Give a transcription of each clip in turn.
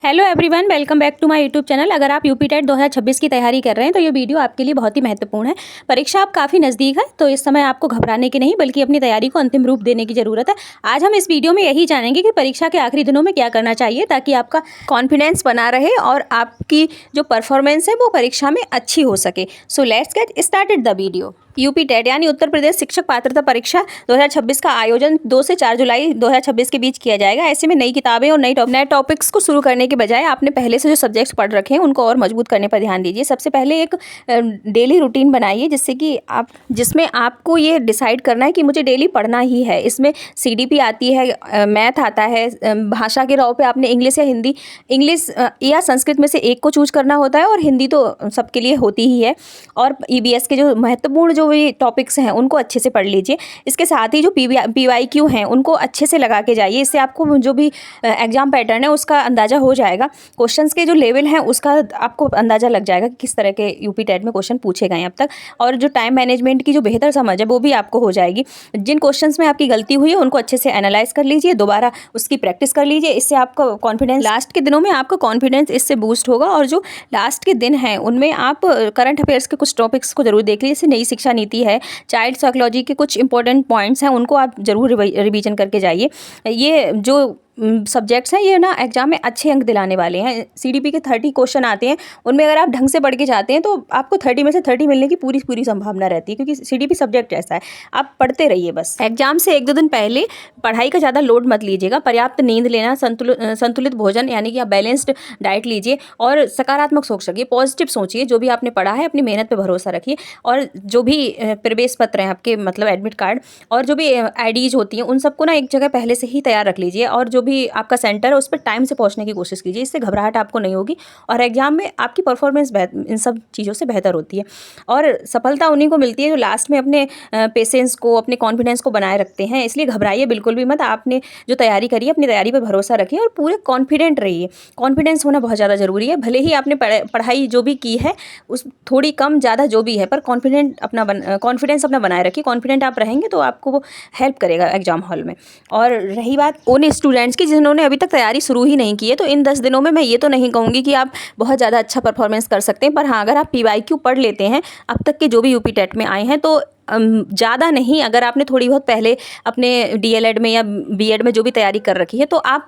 Hello everyone, welcome back to my YouTube channel. अगर आप UP TET 2026 की तैयारी कर रहे हैं तो ये वीडियो आपके लिए बहुत ही महत्वपूर्ण है। परीक्षा अब काफ़ी नज़दीक है, तो इस समय आपको घबराने की नहीं बल्कि अपनी तैयारी को अंतिम रूप देने की ज़रूरत है। आज हम इस वीडियो में यही जानेंगे कि परीक्षा के आखिरी दिनों में क्या करना चाहिए ताकि आपका कॉन्फिडेंस बना रहे और आपकी जो परफॉर्मेंस है वो परीक्षा में अच्छी हो सके। So let's get started the video. UP TET यानी उत्तर प्रदेश शिक्षक पात्रता परीक्षा 2026 का आयोजन 2 से 4 जुलाई 2026 के बीच किया जाएगा। ऐसे में नई किताबें और नए टॉपिक्स को शुरू करने के बजाय आपने पहले से जो सब्जेक्ट्स पढ़ रखे हैं उनको और मजबूत करने पर ध्यान दीजिए। सबसे पहले एक डेली रूटीन बनाइए जिसमें आपको ये डिसाइड करना है कि मुझे डेली पढ़ना ही है। इसमें सीडीपी आती है, मैथ आता है, भाषा के रॉ पे आपने इंग्लिश या संस्कृत में से एक को चूज करना होता है और हिंदी तो सबके लिए होती ही है। और ईबीएस के जो महत्वपूर्ण जो भी टॉपिक्स हैं उनको अच्छे से पढ़ लीजिए। इसके साथ ही जो पीवाईक्यू हैं उनको अच्छे से लगा के जाइए। इससे आपको जो भी एग्जाम पैटर्न है उसका अंदाज़ा हो जाएगा। क्वेश्चंस के जो लेवल हैं उसका आपको अंदाज़ा लग जाएगा कि किस तरह के यूपी टेट में क्वेश्चन पूछे गए हैं अब तक। और जो टाइम मैनेजमेंट की जो बेहतर समझ है वो भी आपको हो जाएगी। जिन क्वेश्चंस में आपकी गलती हुई है उनको अच्छे से एनालाइज कर लीजिए, दोबारा उसकी प्रैक्टिस कर लीजिए। इससे आपका कॉन्फिडेंस लास्ट के दिनों में आपका कॉन्फिडेंस इससे बूस्ट होगा। और जो लास्ट के दिन हैं उनमें आप करंट अफेयर्स के कुछ टॉपिक्स को जरूर देख लीजिए। जैसे नई शिक्षा नीति है, चाइल्ड साइकोलॉजी के कुछ इंपॉर्टेंट पॉइंट्स हैं, उनको आप जरूर रिवीजन करके जाइए। ये जो सब्जेक्ट्स हैं ये ना एग्जाम में अच्छे अंक दिलाने वाले हैं। सीडीपी के 30 क्वेश्चन आते हैं, उनमें अगर आप ढंग से पढ़ के जाते हैं तो आपको 30 में से 30 मिलने की पूरी संभावना रहती है, क्योंकि सीडीपी सब्जेक्ट ऐसा है। आप पढ़ते रहिए बस। एग्जाम से 1-2 दिन पहले पढ़ाई का ज़्यादा लोड मत लीजिएगा। पर्याप्त नींद लेना, संतुलित भोजन यानी कि आप बैलेंस्ड डाइट लीजिए और सकारात्मक सोच रखिए, पॉजिटिव सोचिए। जो भी आपने पढ़ा है अपनी मेहनत पर भरोसा रखिए। और जो भी प्रवेश पत्र हैं आपके, मतलब एडमिट कार्ड और जो भी आईडीज होती हैं, उन सबको ना एक जगह पहले से ही तैयार रख लीजिए। और जो भी आपका सेंटर है उस पर टाइम से पहुंचने की कोशिश कीजिए। इससे घबराहट आपको नहीं होगी और एग्जाम में आपकी परफॉर्मेंस इन सब चीज़ों से बेहतर होती है। और सफलता उन्हीं को मिलती है जो लास्ट में अपने पेशेंस को, अपने कॉन्फिडेंस को बनाए रखते हैं। इसलिए घबराइए बिल्कुल भी मत। आपने जो तैयारी करी है अपनी तैयारी पर भरोसा रखिए और पूरे कॉन्फिडेंट रहिए। कॉन्फिडेंस होना बहुत ज़्यादा ज़रूरी है। भले ही आपने पढ़ाई जो भी की है उस थोड़ी कम ज़्यादा जो भी है, पर कॉन्फिडेंस अपना बनाए रखिए। कॉन्फिडेंट आप रहेंगे तो आपको वो हेल्प करेगा एग्जाम हॉल में। और रही बात उन स्टूडेंट्स की जिन्होंने अभी तक तैयारी शुरू ही नहीं की है, तो इन 10 दिनों में मैं ये तो नहीं कहूँगी कि आप बहुत ज़्यादा अच्छा परफॉर्मेंस कर सकते हैं, पर हाँ, अगर आप पीवाईक्यू पढ़ लेते हैं अब तक के जो भी यूपी टेट में आए हैं तो ज़्यादा नहीं, अगर आपने थोड़ी बहुत पहले अपने डीएलएड में या बीएड में जो भी तैयारी कर रखी है, तो आप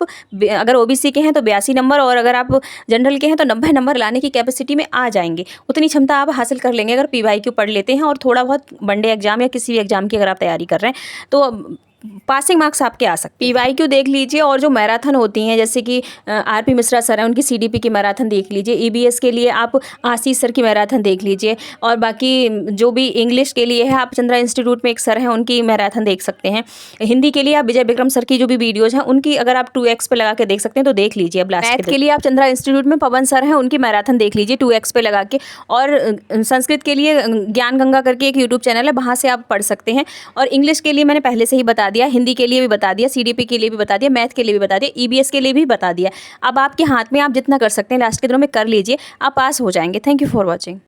अगर ओबीसी के हैं तो 82 नंबर और अगर आप जनरल के हैं तो 90 नंबर लाने की कैपेसिटी में आ जाएंगे। उतनी क्षमता आप हासिल कर लेंगे अगर पीवाईक्यू पढ़ लेते हैं और थोड़ा बहुत वनडे एग्जाम या किसी भी एग्जाम की अगर आप तैयारी कर रहे हैं तो पासिंग मार्क्स आपके आ सकते हैं। पीवाईक्यू देख लीजिए और जो मैराथन होती हैं जैसे कि आरपी मिश्रा सर हैं, उनकी सीडीपी की मैराथन देख लीजिए। ईबीएस के लिए आप आशीष सर की मैराथन देख लीजिए। और बाकी जो भी इंग्लिश के लिए है, आप चंद्रा इंस्टीट्यूट में एक सर हैं, उनकी मैराथन देख सकते हैं। हिंदी के लिए आप विजय विक्रम सर की जो भी वीडियोज़ हैं उनकी अगर आप 2x पे लगा के देख सकते हैं तो देख लीजिए। अब मैथ के लिए आप चंद्रा इंस्टीट्यूट में पवन सर हैं, उनकी मैराथन देख लीजिए 2x पे लगा के। और संस्कृत के लिए ज्ञान गंगा करके एक यूट्यूब चैनल है, वहाँ से आप पढ़ सकते हैं। और इंग्लिश के लिए मैंने पहले से ही बता दिया, हिंदी के लिए भी बता दिया, सीडीपी के लिए भी बता दिया, मैथ के लिए भी बता दिया, ईबीएस के लिए भी बता दिया। अब आपके हाथ में, आप जितना कर सकते हैं लास्ट के दिनों में कर लीजिए, आप पास हो जाएंगे। Thank you for watching.